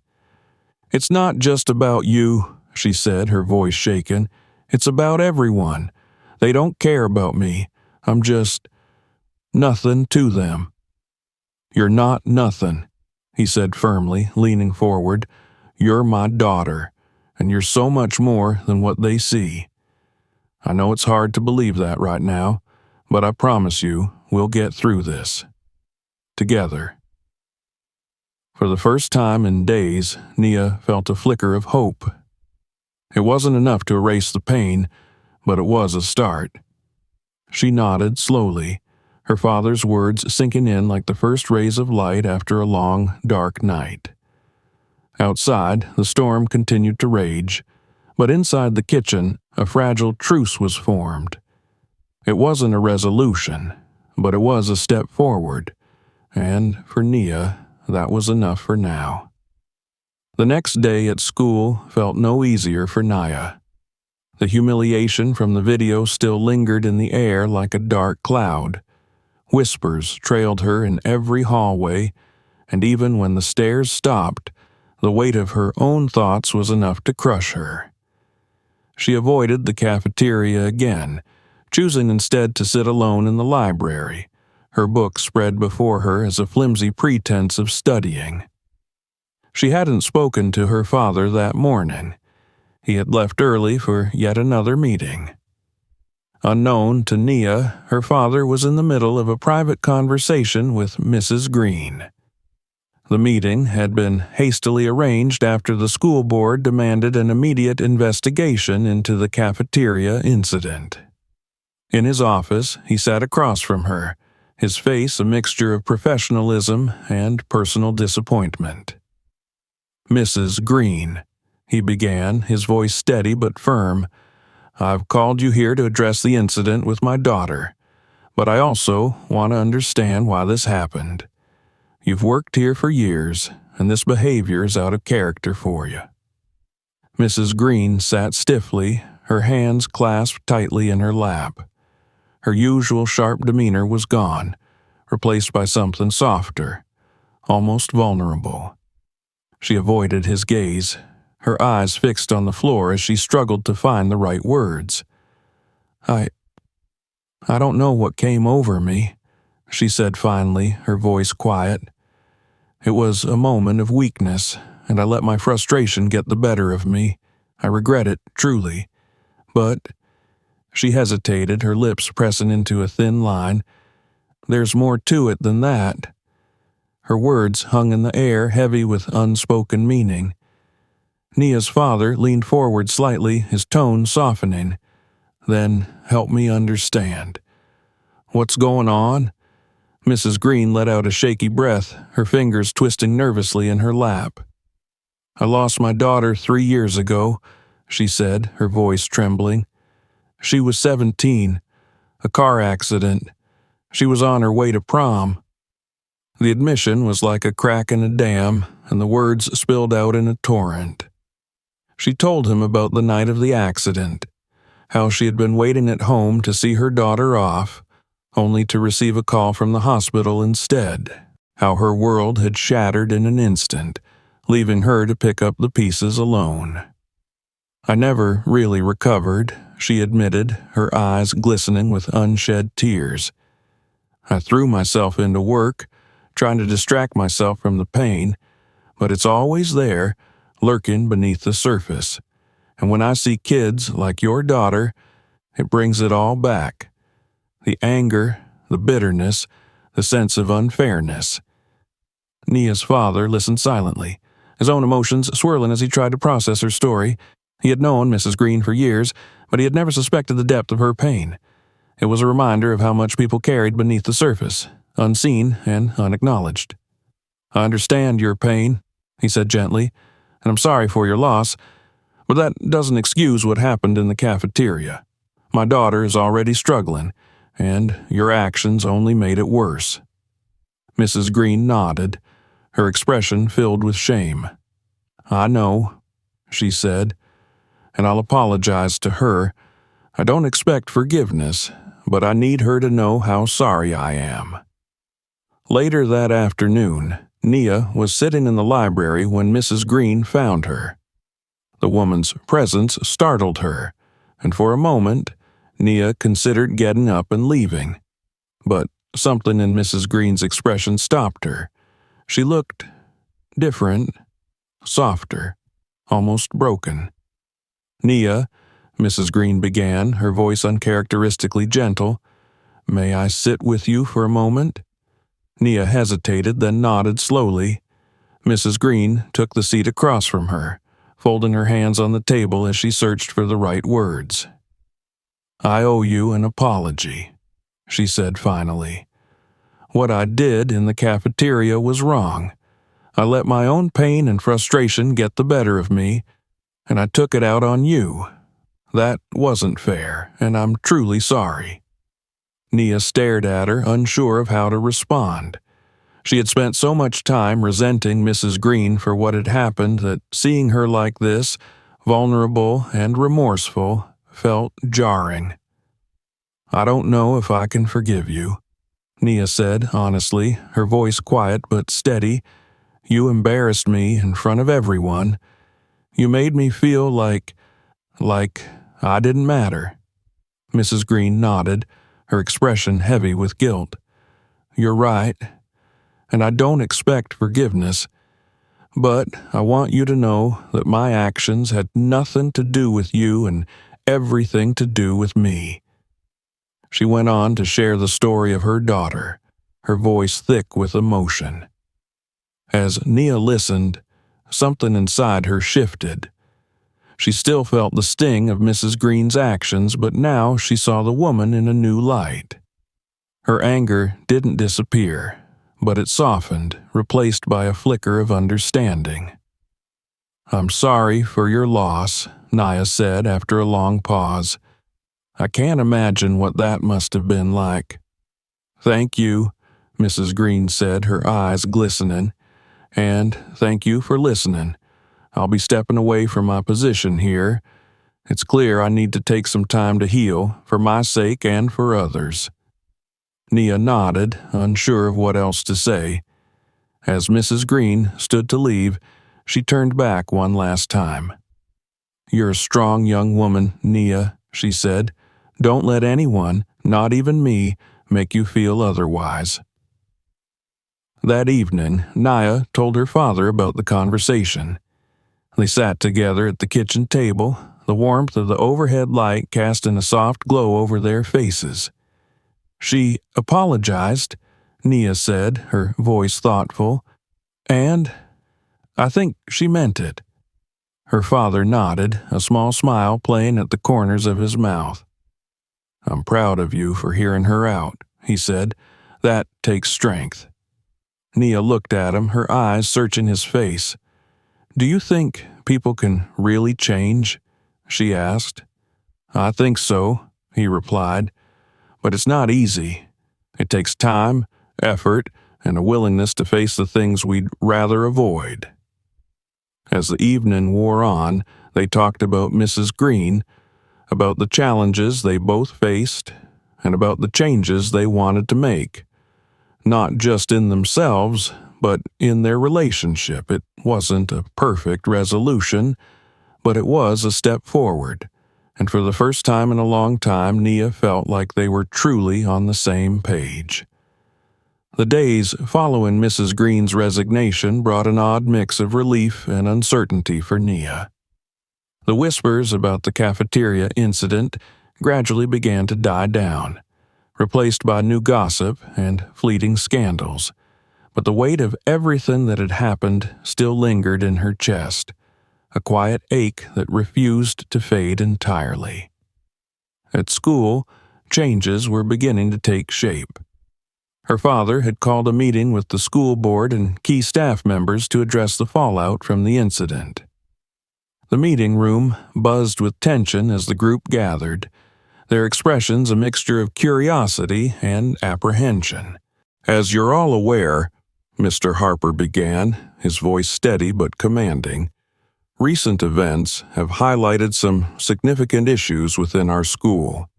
"It's not just about you," she said, her voice shaken. "It's about everyone. They don't care about me. I'm just nothing to them." "You're not nothing," he said firmly, leaning forward. "You're my daughter, and you're so much more than what they see. I know it's hard to believe that right now, but I promise you we'll get through this. Together." For the first time in days, Nia felt a flicker of hope. It wasn't enough to erase the pain, but it was a start. She nodded slowly, her father's words sinking in like the first rays of light after a long, dark night. Outside, the storm continued to rage, but inside the kitchen, a fragile truce was formed. It wasn't a resolution, but it was a step forward, and for Nia, that was enough for now. The next day at school felt no easier for Nia. The humiliation from the video still lingered in the air like a dark cloud. Whispers trailed her in every hallway, and even when the stairs stopped, the weight of her own thoughts was enough to crush her. She avoided the cafeteria again, choosing instead to sit alone in the library, her book spread before her as a flimsy pretense of studying. She hadn't spoken to her father that morning. He had left early for yet another meeting. Unknown to Nia, her father was in the middle of a private conversation with Mrs. Green. The meeting had been hastily arranged after the school board demanded an immediate investigation into the cafeteria incident. In his office, he sat across from her, his face a mixture of professionalism and personal disappointment. "Mrs. Green," he began, his voice steady but firm, "I've called you here to address the incident with my daughter, but I also want to understand why this happened. You've worked here for years, and this behavior is out of character for you." Mrs. Green sat stiffly, her hands clasped tightly in her lap. Her usual sharp demeanor was gone, replaced by something softer, almost vulnerable. She avoided his gaze, her eyes fixed on the floor as she struggled to find the right words. I don't know what came over me," she said finally, her voice quiet. "It was a moment of weakness, and I let my frustration get the better of me. I regret it, truly. But," she hesitated, her lips pressing into a thin line, "there's more to it than that." Her words hung in the air, heavy with unspoken meaning. Nia's father leaned forward slightly, his tone softening. "Then help me understand. What's going on?" Mrs. Green let out a shaky breath, her fingers twisting nervously in her lap. "I lost my daughter 3 years ago," she said, her voice trembling. She was 17. A car accident. She was on her way to prom. The admission was like a crack in a dam, and the words spilled out in a torrent. She told him about the night of the accident, how she had been waiting at home to see her daughter off, only to receive a call from the hospital instead, how her world had shattered in an instant, leaving her to pick up the pieces alone. I never really recovered, she admitted, her eyes glistening with unshed tears. I threw myself into work, trying to distract myself from the pain, but it's always there, lurking beneath the surface. And when I see kids like your daughter, it brings it all back. The anger, the bitterness, the sense of unfairness. Nia's father listened silently, his own emotions swirling as he tried to process her story. He had known Mrs. Green for years, but he had never suspected the depth of her pain. It was a reminder of how much people carried beneath the surface, unseen and unacknowledged. I understand your pain, he said gently, and I'm sorry for your loss, but that doesn't excuse what happened in the cafeteria. My daughter is already struggling, and your actions only made it worse. Mrs. Green nodded, her expression filled with shame. I know, she said, and I'll apologize to her. I don't expect forgiveness, but I need her to know how sorry I am. Later that afternoon, Nia was sitting in the library when Mrs. Green found her. The woman's presence startled her, and for a moment, Nia considered getting up and leaving. But something in Mrs. Green's expression stopped her. She looked different, softer, almost broken. Nia, Mrs. Green began, her voice uncharacteristically gentle. May I sit with you for a moment? Nia hesitated, then nodded slowly. Mrs. Green took the seat across from her, folding her hands on the table as she searched for the right words. I owe you an apology, she said finally. What I did in the cafeteria was wrong. I let my own pain and frustration get the better of me, and I took it out on you. That wasn't fair, and I'm truly sorry. Nia stared at her, unsure of how to respond. She had spent so much time resenting Mrs. Green for what had happened that seeing her like this, vulnerable and remorseful, felt jarring. I don't know if I can forgive you, Nia said honestly, her voice quiet but steady. You embarrassed me in front of everyone. You made me feel like I didn't matter. Mrs. Green nodded, her expression heavy with guilt. You're right, and I don't expect forgiveness, but I want you to know that my actions had nothing to do with you and everything to do with me. She went on to share the story of her daughter, her voice thick with emotion. As Nia listened, something inside her shifted. She still felt the sting of Mrs. Green's actions, but now she saw the woman in a new light. Her anger didn't disappear, but it softened, replaced by a flicker of understanding. I'm sorry for your loss, Nia said after a long pause. I can't imagine what that must have been like. Thank you, Mrs. Green said, her eyes glistening. And thank you for listening. I'll be stepping away from my position here. It's clear I need to take some time to heal, for my sake and for others. Nia nodded, unsure of what else to say. As Mrs. Green stood to leave, she turned back one last time. You're a strong young woman, Nia, she said. Don't let anyone, not even me, make you feel otherwise. That evening, Nia told her father about the conversation. They sat together at the kitchen table, the warmth of the overhead light casting a soft glow over their faces. She apologized, Nia said, her voice thoughtful, and I think she meant it. Her father nodded, a small smile playing at the corners of his mouth. I'm proud of you for hearing her out, he said. That takes strength. Nia looked at him, her eyes searching his face. Do you think people can really change? she asked. I think so, he replied, but it's not easy. It takes time, effort, and a willingness to face the things we'd rather avoid. As the evening wore on, they talked about Mrs. Green, about the challenges they both faced, and about the changes they wanted to make. Not just in themselves, but in their relationship. It wasn't a perfect resolution, but it was a step forward. And for the first time in a long time, Nia felt like they were truly on the same page. The days following Mrs. Green's resignation brought an odd mix of relief and uncertainty for Nia. The whispers about the cafeteria incident gradually began to die down, replaced by new gossip and fleeting scandals. But the weight of everything that had happened still lingered in her chest, a quiet ache that refused to fade entirely. At school, changes were beginning to take shape. Her father had called a meeting with the school board and key staff members to address the fallout from the incident. The meeting room buzzed with tension as the group gathered, their expressions a mixture of curiosity and apprehension. As you're all aware, Mr. Harper began, his voice steady but commanding, recent events have highlighted some significant issues within our school.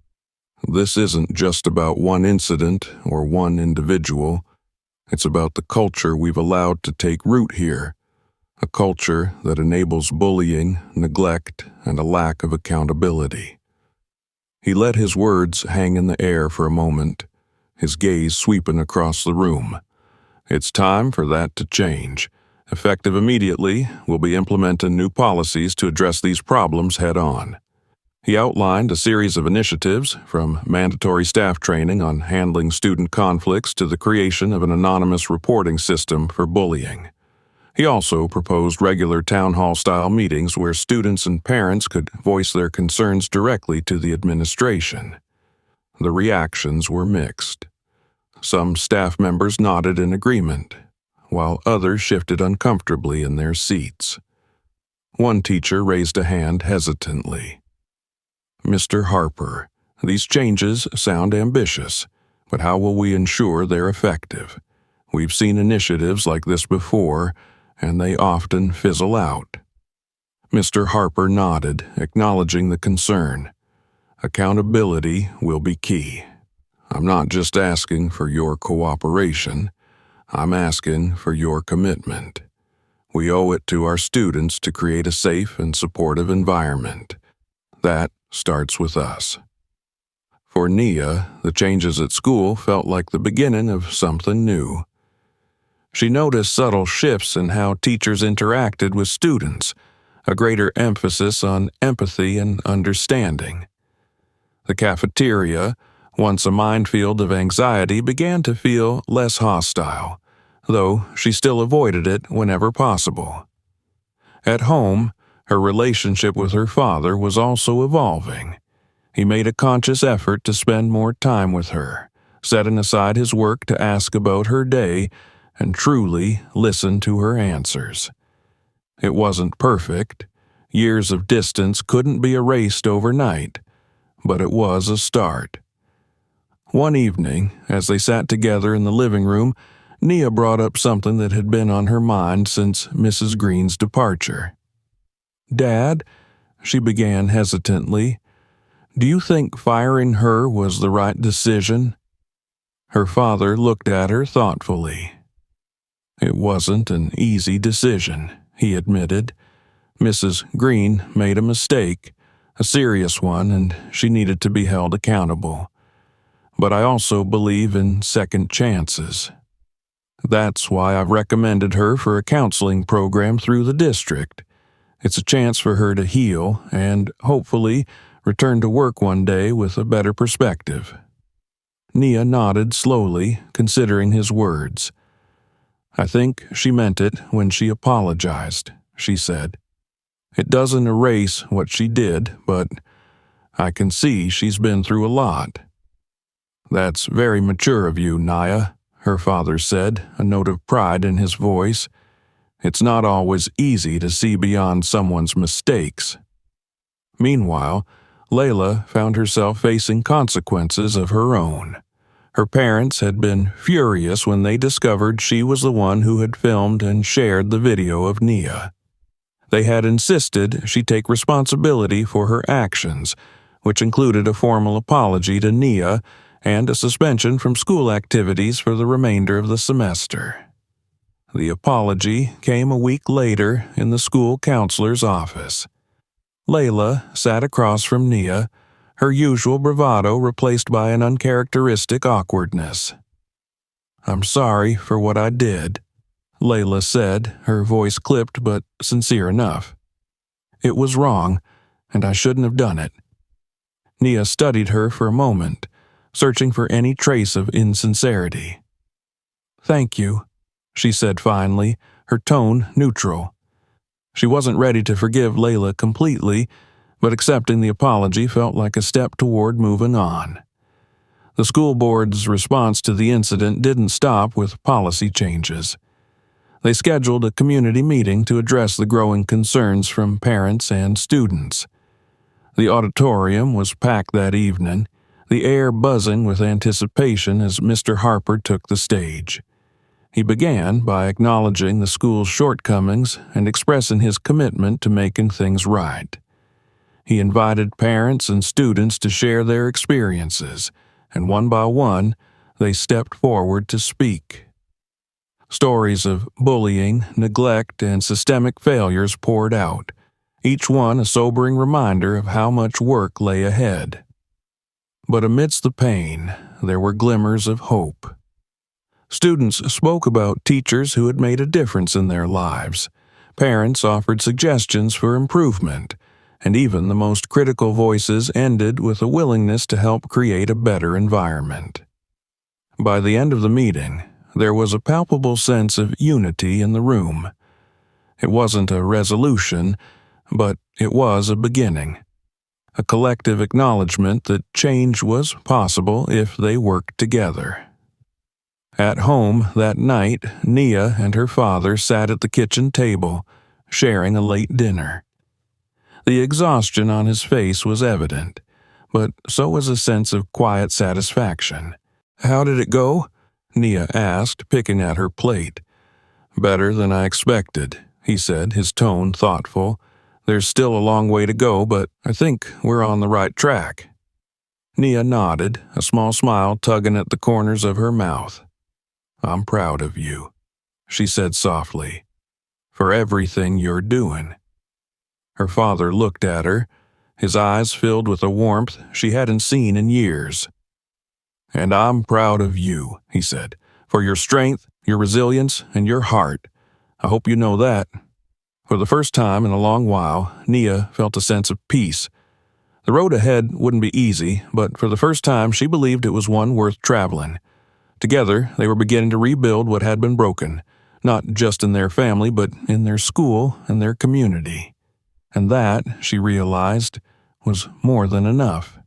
This isn't just about one incident or one individual. It's about the culture we've allowed to take root here, a culture that enables bullying, neglect, and a lack of accountability. He let his words hang in the air for a moment, his gaze sweeping across the room. It's time for that to change. Effective immediately, we'll be implementing new policies to address these problems head-on. He outlined a series of initiatives, from mandatory staff training on handling student conflicts to the creation of an anonymous reporting system for bullying. He also proposed regular town hall-style meetings where students and parents could voice their concerns directly to the administration. The reactions were mixed. Some staff members nodded in agreement, while others shifted uncomfortably in their seats. One teacher raised a hand hesitantly. Mr. Harper, these changes sound ambitious, but how will we ensure they're effective? We've seen initiatives like this before, and they often fizzle out. Mr. Harper nodded, acknowledging the concern. Accountability will be key. I'm not just asking for your cooperation. I'm asking for your commitment. We owe it to our students to create a safe and supportive environment. That starts with us. For Nia, the changes at school felt like the beginning of something new. She noticed subtle shifts in how teachers interacted with students, a greater emphasis on empathy and understanding. The cafeteria, once a minefield of anxiety, began to feel less hostile, though she still avoided it whenever possible. At home, her relationship with her father was also evolving. He made a conscious effort to spend more time with her, setting aside his work to ask about her day and truly listen to her answers. It wasn't perfect. Years of distance couldn't be erased overnight, but it was a start. One evening, as they sat together in the living room, Nia brought up something that had been on her mind since Mrs. Green's departure. "Dad," she began hesitantly, "do you think firing her was the right decision?" Her father looked at her thoughtfully. "It wasn't an easy decision," he admitted. "Mrs. Green made a mistake, a serious one, and she needed to be held accountable. But I also believe in second chances. That's why I've recommended her for a counseling program through the district. It's a chance for her to heal and, hopefully, return to work one day with a better perspective." Nia nodded slowly, considering his words. "I think she meant it when she apologized," she said. "It doesn't erase what she did, but I can see she's been through a lot." "That's very mature of you, Nia," her father said, a note of pride in his voice. "It's not always easy to see beyond someone's mistakes." Meanwhile, Layla found herself facing consequences of her own. Her parents had been furious when they discovered she was the one who had filmed and shared the video of Nia. They had insisted she take responsibility for her actions, which included a formal apology to Nia and a suspension from school activities for the remainder of the semester. The apology came a week later in the school counselor's office. Layla sat across from Nia, her usual bravado replaced by an uncharacteristic awkwardness. "I'm sorry for what I did," Layla said, her voice clipped but sincere enough. "It was wrong, and I shouldn't have done it." Nia studied her for a moment, searching for any trace of insincerity. "Thank you," she said finally, her tone neutral. She wasn't ready to forgive Layla completely, but accepting the apology felt like a step toward moving on. The school board's response to the incident didn't stop with policy changes. They scheduled a community meeting to address the growing concerns from parents and students. The auditorium was packed that evening, the air buzzing with anticipation as Mr. Harper took the stage. He began by acknowledging the school's shortcomings and expressing his commitment to making things right. He invited parents and students to share their experiences, and one by one, they stepped forward to speak. Stories of bullying, neglect, and systemic failures poured out, each one a sobering reminder of how much work lay ahead. But amidst the pain, there were glimmers of hope. Students spoke about teachers who had made a difference in their lives. Parents offered suggestions for improvement, and even the most critical voices ended with a willingness to help create a better environment. By the end of the meeting, there was a palpable sense of unity in the room. It wasn't a resolution, but it was a beginning. A collective acknowledgement that change was possible if they worked together. At home that night, Nia and her father sat at the kitchen table, sharing a late dinner. The exhaustion on his face was evident, but so was a sense of quiet satisfaction. "How did it go?" Nia asked, picking at her plate. "Better than I expected," he said, his tone thoughtful. "There's still a long way to go, but I think we're on the right track." Nia nodded, a small smile tugging at the corners of her mouth. "I'm proud of you," she said softly, "for everything you're doing." Her father looked at her, his eyes filled with a warmth she hadn't seen in years. "And I'm proud of you," he said, "for your strength, your resilience, and your heart. I hope you know that." For the first time in a long while, Nia felt a sense of peace. The road ahead wouldn't be easy, but for the first time she believed it was one worth traveling. Together, they were beginning to rebuild what had been broken, not just in their family, but in their school and their community. And that, she realized, was more than enough.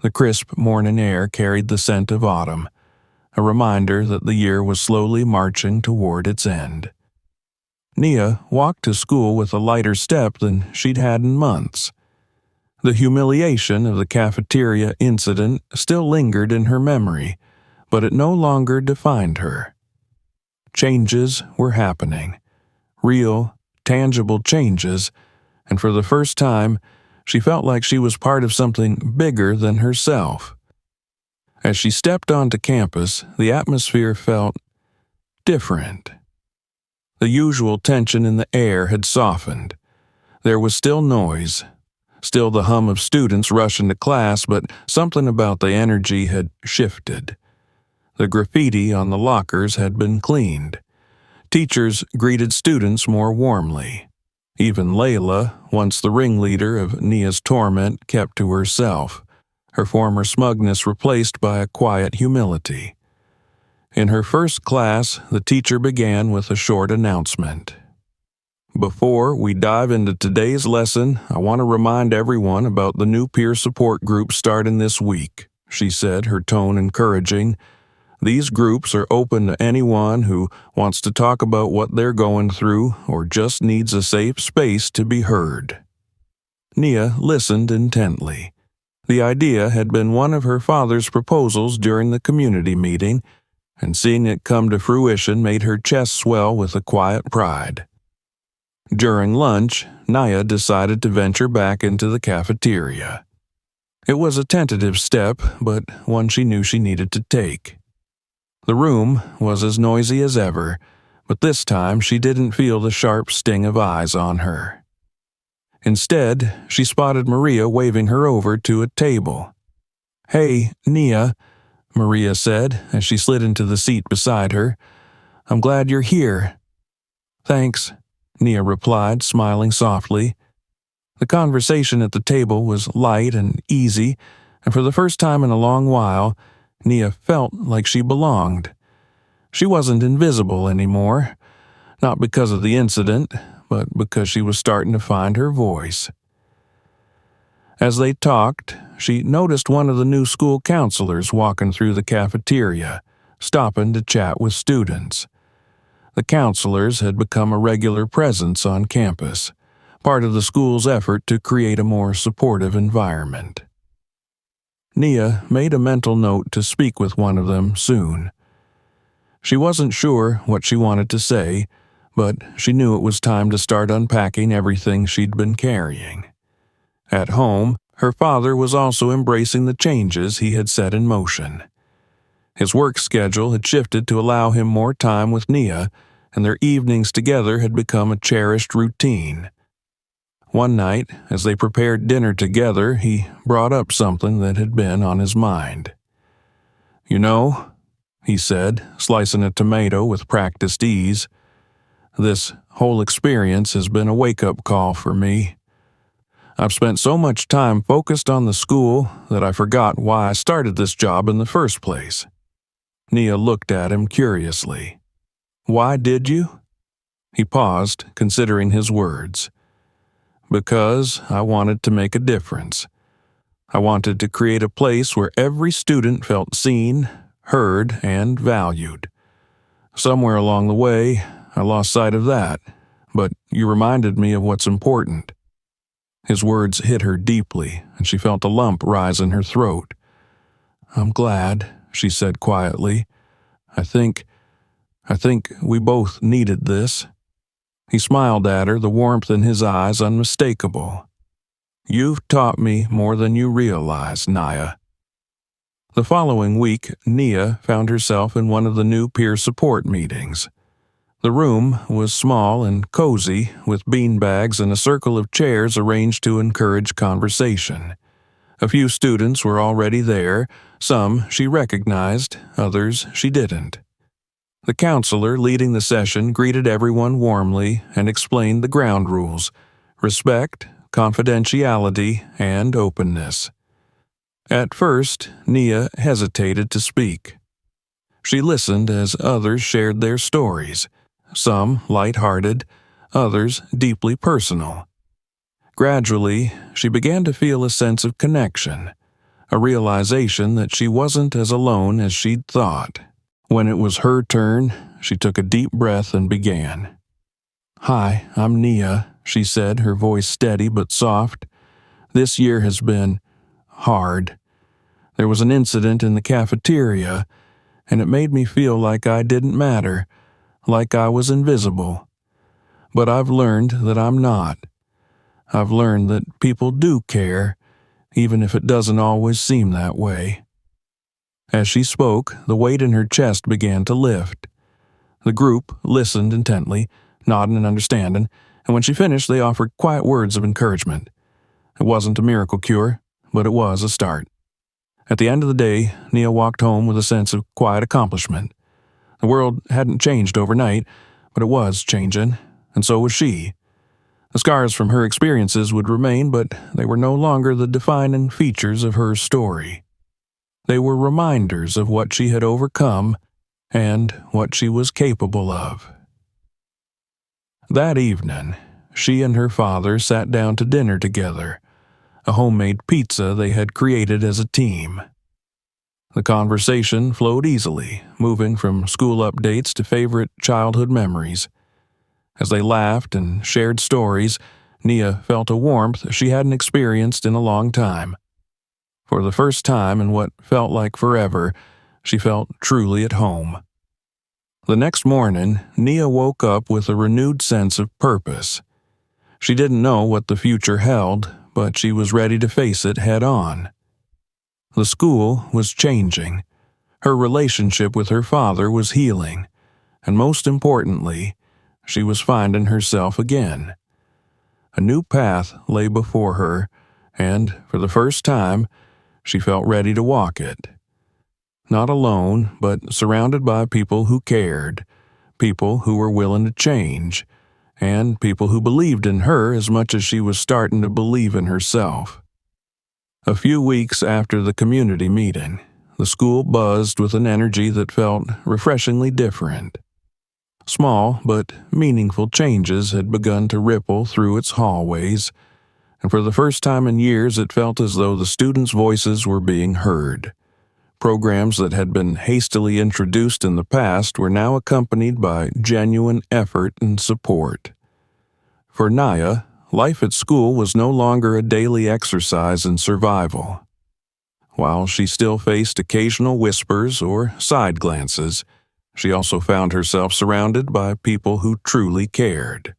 The crisp morning air carried the scent of autumn, a reminder that the year was slowly marching toward its end. Nia walked to school with a lighter step than she'd had in months. The humiliation of the cafeteria incident still lingered in her memory, but it no longer defined her. Changes were happening, real, tangible changes, and for the first time, she felt like she was part of something bigger than herself. As she stepped onto campus, the atmosphere felt different. The usual tension in the air had softened. There was still noise, still the hum of students rushing to class, but something about the energy had shifted. The graffiti on the lockers had been cleaned. Teachers greeted students more warmly. Even Layla, once the ringleader of Nia's torment, kept to herself, her former smugness replaced by a quiet humility. In her first class, the teacher began with a short announcement. "Before we dive into today's lesson, I want to remind everyone about the new peer support group starting this week," she said, her tone encouraging. "These groups are open to anyone who wants to talk about what they're going through or just needs a safe space to be heard." Nia listened intently. The idea had been one of her father's proposals during the community meeting, and seeing it come to fruition made her chest swell with a quiet pride. During lunch, Nia decided to venture back into the cafeteria. It was a tentative step, but one she knew she needed to take. The room was as noisy as ever, but this time she didn't feel the sharp sting of eyes on her. Instead, she spotted Maria waving her over to a table. "Hey, Nia," Maria said as she slid into the seat beside her. "I'm glad you're here." "Thanks," Nia replied, smiling softly. The conversation at the table was light and easy, and for the first time in a long while, Nia felt like she belonged. She wasn't invisible anymore, not because of the incident, but because she was starting to find her voice. As they talked, she noticed one of the new school counselors walking through the cafeteria, stopping to chat with students. The counselors had become a regular presence on campus, part of the school's effort to create a more supportive environment. Nia made a mental note to speak with one of them soon. She wasn't sure what she wanted to say, but she knew it was time to start unpacking everything she'd been carrying. At home, her father was also embracing the changes he had set in motion. His work schedule had shifted to allow him more time with Nia, and their evenings together had become a cherished routine. One night, as they prepared dinner together, he brought up something that had been on his mind. "You know," he said, slicing a tomato with practiced ease, "this whole experience has been a wake-up call for me. I've spent so much time focused on the school that I forgot why I started this job in the first place." Nia looked at him curiously. "Why did you?" He paused, considering his words. "Because I wanted to make a difference. I wanted to create a place where every student felt seen, heard, and valued. Somewhere along the way, I lost sight of that, but you reminded me of what's important." His words hit her deeply, and she felt a lump rise in her throat. "I'm glad," she said quietly. I think we both needed this." He smiled at her, the warmth in his eyes unmistakable. "You've taught me more than you realize, Nia." The following week, Nia found herself in one of the new peer support meetings. The room was small and cozy, with beanbags and a circle of chairs arranged to encourage conversation. A few students were already there, some she recognized, others she didn't. The counselor leading the session greeted everyone warmly and explained the ground rules: respect, confidentiality, and openness. At first, Nia hesitated to speak. She listened as others shared their stories, some light-hearted, others deeply personal. Gradually, she began to feel a sense of connection, a realization that she wasn't as alone as she'd thought. When it was her turn, she took a deep breath and began. "Hi, I'm Nia," she said, her voice steady but soft. "This year has been hard. There was an incident in the cafeteria, and it made me feel like I didn't matter, like I was invisible. But I've learned that I'm not. I've learned that people do care, even if it doesn't always seem that way." As she spoke, the weight in her chest began to lift. The group listened intently, nodding and understanding, and when she finished, they offered quiet words of encouragement. It wasn't a miracle cure, but it was a start. At the end of the day, Nia walked home with a sense of quiet accomplishment. The world hadn't changed overnight, but it was changing, and so was she. The scars from her experiences would remain, but they were no longer the defining features of her story. They were reminders of what she had overcome and what she was capable of. That evening, she and her father sat down to dinner together, a homemade pizza they had created as a team. The conversation flowed easily, moving from school updates to favorite childhood memories. As they laughed and shared stories, Nia felt a warmth she hadn't experienced in a long time. For the first time in what felt like forever, she felt truly at home. The next morning, Nia woke up with a renewed sense of purpose. She didn't know what the future held, but she was ready to face it head on. The school was changing. Her relationship with her father was healing, and most importantly, she was finding herself again. A new path lay before her, and, for the first time, she felt ready to walk it. Not alone, but surrounded by people who cared, people who were willing to change, and people who believed in her as much as she was starting to believe in herself. A few weeks after the community meeting, the school buzzed with an energy that felt refreshingly different. Small but meaningful changes had begun to ripple through its hallways, and for the first time in years it felt as though the students' voices were being heard. Programs that had been hastily introduced in the past were now accompanied by genuine effort and support. For Nia, life at school was no longer a daily exercise in survival. While she still faced occasional whispers or side glances, she also found herself surrounded by people who truly cared.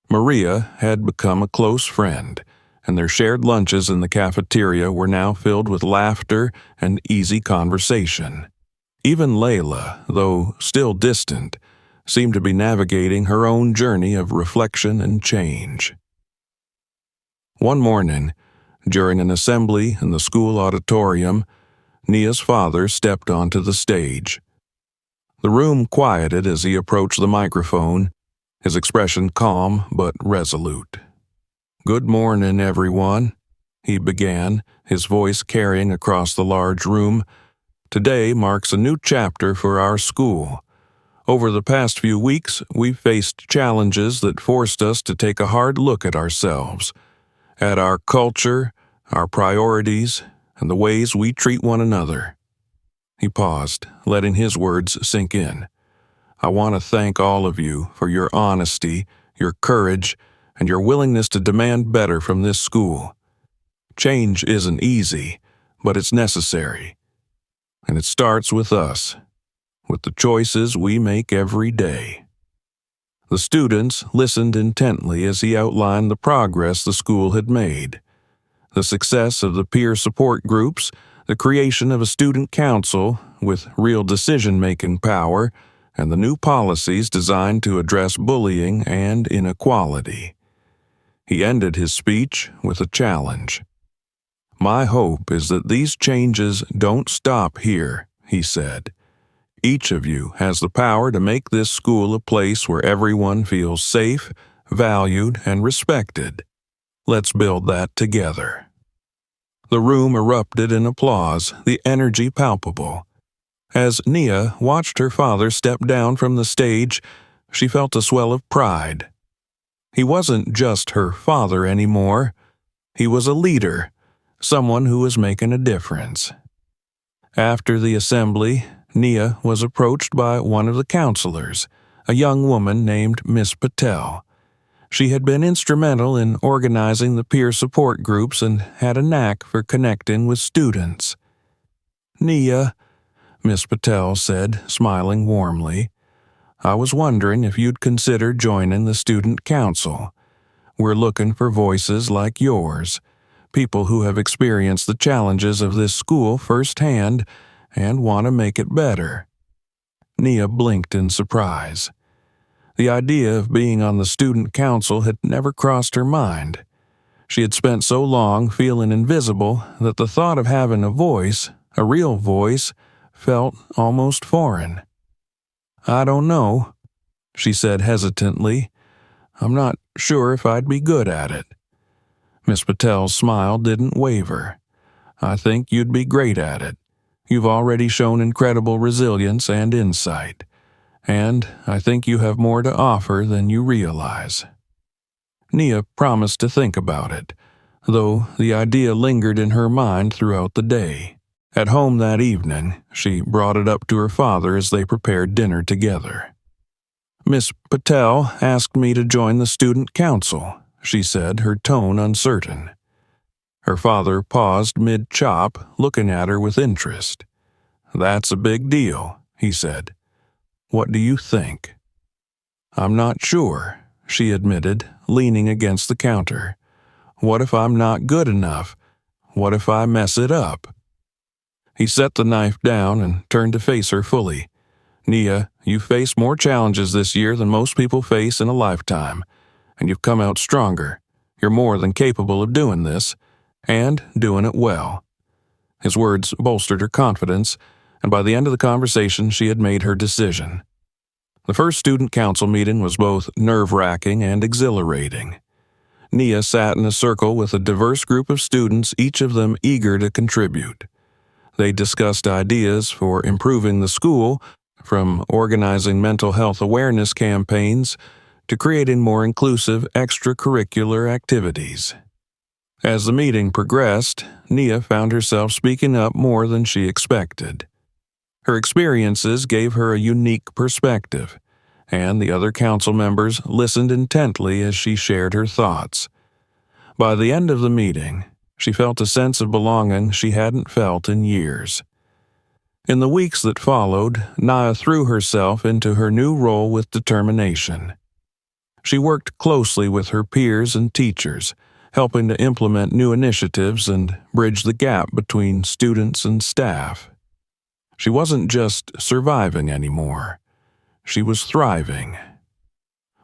Maria had become a close friend, and their shared lunches in the cafeteria were now filled with laughter and easy conversation. Even Layla, though still distant, seemed to be navigating her own journey of reflection and change. One morning, during an assembly in the school auditorium, Nia's father stepped onto the stage. The room quieted as he approached the microphone, his expression calm but resolute. "Good morning, everyone," he began, his voice carrying across the large room. "Today marks a new chapter for our school. Over the past few weeks, we've faced challenges that forced us to take a hard look at ourselves, at our culture, our priorities, and the ways we treat one another." He paused, letting his words sink in. "I want to thank all of you for your honesty, your courage, and your willingness to demand better from this school. Change isn't easy, but it's necessary. And it starts with us, with the choices we make every day." The students listened intently as he outlined the progress the school had made. The success of the peer support groups, the creation of a student council with real decision-making power, and the new policies designed to address bullying and inequality. He ended his speech with a challenge. "My hope is that these changes don't stop here," he said. "Each of you has the power to make this school a place where everyone feels safe, valued, and respected. Let's build that together." The room erupted in applause, the energy palpable. As Nia watched her father step down from the stage, she felt a swell of pride. He wasn't just her father anymore. He was a leader, someone who was making a difference. After the assembly, Nia was approached by one of the counselors, a young woman named Miss Patel. She had been instrumental in organizing the peer support groups and had a knack for connecting with students. "Nia," Miss Patel said, smiling warmly, "I was wondering if you'd consider joining the student council. We're looking for voices like yours, people who have experienced the challenges of this school firsthand and want to make it better." Nia blinked in surprise. The idea of being on the student council had never crossed her mind. She had spent so long feeling invisible that the thought of having a voice, a real voice, felt almost foreign. "I don't know," she said hesitantly. "I'm not sure if I'd be good at it." Miss Patel's smile didn't waver. "I think you'd be great at it. You've already shown incredible resilience and insight, and I think you have more to offer than you realize." Nia promised to think about it, though the idea lingered in her mind throughout the day. At home that evening, she brought it up to her father as they prepared dinner together. "Miss Patel asked me to join the student council," she said, her tone uncertain. Her father paused mid-chop, looking at her with interest. "That's a big deal," he said. "What do you think?" "I'm not sure," she admitted, leaning against the counter. "What if I'm not good enough? What if I mess it up?" He set the knife down and turned to face her fully. "Nia, you've faced more challenges this year than most people face in a lifetime, and you've come out stronger. You're more than capable of doing this, and doing it well." His words bolstered her confidence, and by the end of the conversation she had made her decision. The first student council meeting was both nerve-wracking and exhilarating. Nia sat in a circle with a diverse group of students, each of them eager to contribute. They discussed ideas for improving the school, from organizing mental health awareness campaigns to creating more inclusive extracurricular activities. As the meeting progressed, Nia found herself speaking up more than she expected. Her experiences gave her a unique perspective, and the other council members listened intently as she shared her thoughts. By the end of the meeting, she felt a sense of belonging she hadn't felt in years. In the weeks that followed, Nia threw herself into her new role with determination. She worked closely with her peers and teachers, helping to implement new initiatives and bridge the gap between students and staff. She wasn't just surviving anymore. She was thriving.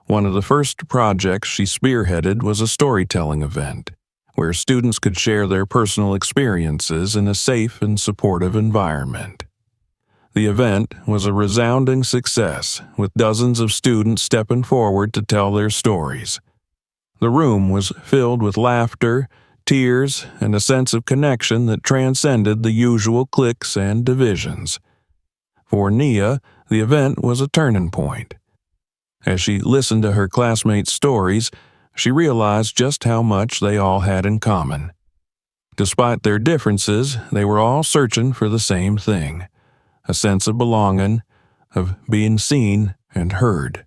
One of the first projects she spearheaded was a storytelling event, where students could share their personal experiences in a safe and supportive environment. The event was a resounding success, with dozens of students stepping forward to tell their stories. The room was filled with laughter, tears, and a sense of connection that transcended the usual cliques and divisions. For Nia, the event was a turning point. As she listened to her classmates' stories, she realized just how much they all had in common. Despite their differences, they were all searching for the same thing: a sense of belonging, of being seen and heard.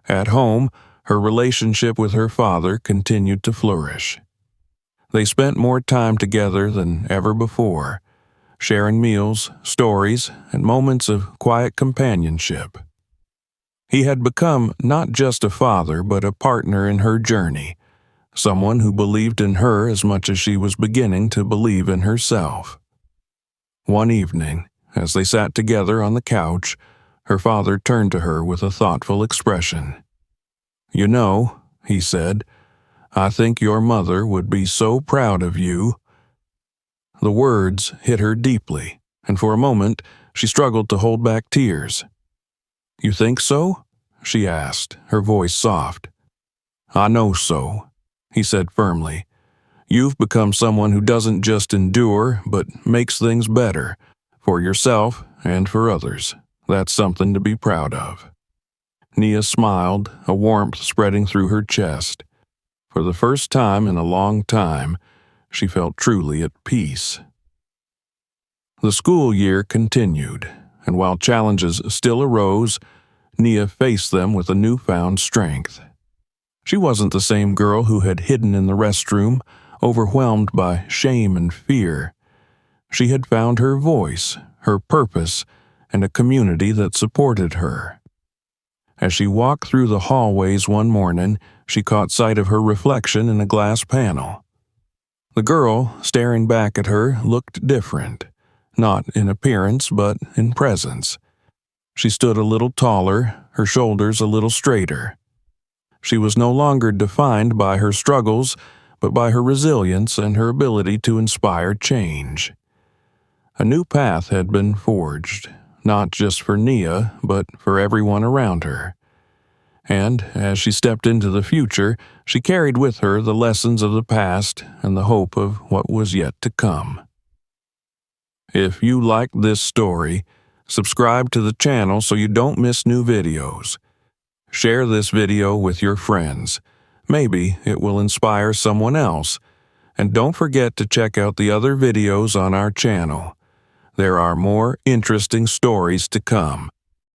At home, her relationship with her father continued to flourish. They spent more time together than ever before, sharing meals, stories, and moments of quiet companionship. He had become not just a father, but a partner in her journey, someone who believed in her as much as she was beginning to believe in herself. One evening, as they sat together on the couch, her father turned to her with a thoughtful expression. "You know," he said, "I think your mother would be so proud of you." The words hit her deeply, and for a moment she struggled to hold back tears. "You think so?" she asked, her voice soft. "I know so," he said firmly. "You've become someone who doesn't just endure, but makes things better, for yourself and for others. That's something to be proud of." Nia smiled, a warmth spreading through her chest. For the first time in a long time, she felt truly at peace. The school year continued, and while challenges still arose, Nia faced them with a newfound strength. She wasn't the same girl who had hidden in the restroom, overwhelmed by shame and fear. She had found her voice, her purpose, and a community that supported her. As she walked through the hallways one morning, she caught sight of her reflection in a glass panel. The girl, staring back at her, looked different, not in appearance but in presence. She stood a little taller, her shoulders a little straighter. She was no longer defined by her struggles, but by her resilience and her ability to inspire change. A new path had been forged, not just for Nia, but for everyone around her. And as she stepped into the future, she carried with her the lessons of the past and the hope of what was yet to come. If you liked this story, subscribe to the channel so you don't miss new videos. Share this video with your friends. Maybe it will inspire someone else. And don't forget to check out the other videos on our channel. There are more interesting stories to come.